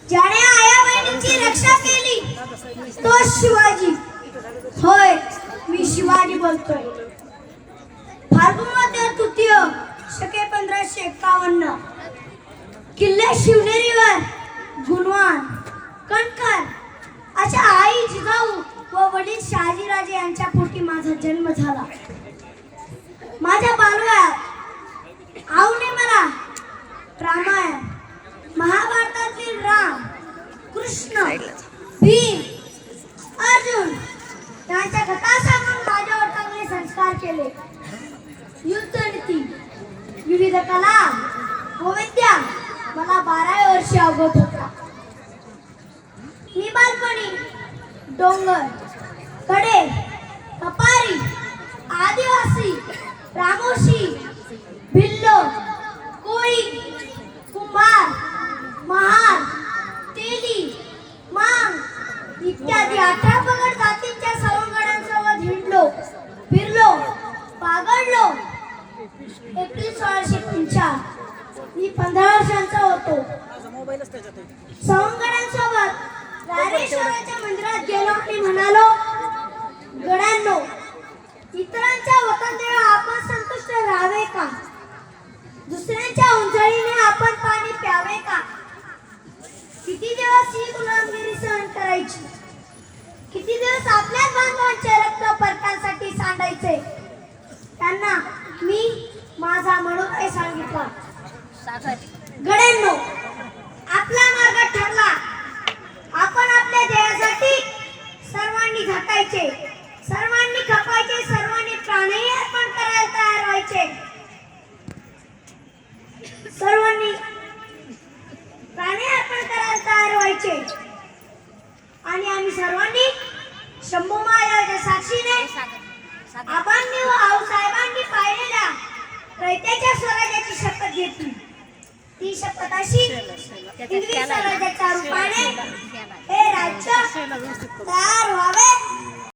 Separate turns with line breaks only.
ज्याने आया बहिणीची रक्षा केली तो शिवाजी. होय, मी शिवाजी बोलतोय. फाल्गुन मध्ये तृतीय शके 1551 किल्ले शिवनेरीवर गुणवान कणकर अशा आई जिजाऊ व वडील शहाजीराजे यांच्या पोटी माझा जन्म झाला. माझ्या बालवयात आऊने मला रामायण, महाभारतातील राम, कृष्ण, भीम, अर्जुन यांच्या कथा सांगून माझ्यावर चांगले संस्कार केले. युद्धनीती, विविध कला व विद्या मला 12 वर्षे अवगत होता. मी बालपणी डोंगर, कडे, कपारी, आदिवासी, रामोशी, भिल्लो, कोळी, कुंभार, महार, तेली, मांग इत्यादी 18 पगड जातींच्या सवंगड्यांसोबत हिंडलो, फिरलो, पागडलो. एप्रिल 1603 मी 15 वर्षांचा होतो. सवंगड्यांसोबत रायरेश्वराच्या मंदिरात गेलो आणि म्हणालो, गड्यांनो, इतरांच्या वतनदेवा आपण संतुष्ट राहावे का? दुसऱ्यांच्या उंजळीने आपण पाणी प्यावे का? किती दिवस ही गुलामगिरी सहन करायची? किती दिवस आपल्याच बांधवांचे रक्त परकांसाठी सांडायचे? त्यांना मी माझा मनोदय सांगितला. गड्यांनो, आपला मार्ग ठरला. आपण आपल्या ध्येयासाठी सर्वांनी झटायचे, सर्वांनी खपायचे, सर्वांनी प्राणही अर्पण करायला तयार व्हायचे. सर्वांनी प्राणी अर्पण करायला तयार व्हायचे. आणि आम्ही सर्वांनी शंभू महाराजांच्या साक्षीने आबांनी व आऊसाहेबांनी पाहिलेल्या रयतेच्या स्वराज्याची शपथ घेतली. ती शपथ अशी, इंग्रज स्वराज्याच्या रूपाने हे राज्य तयार व्हावे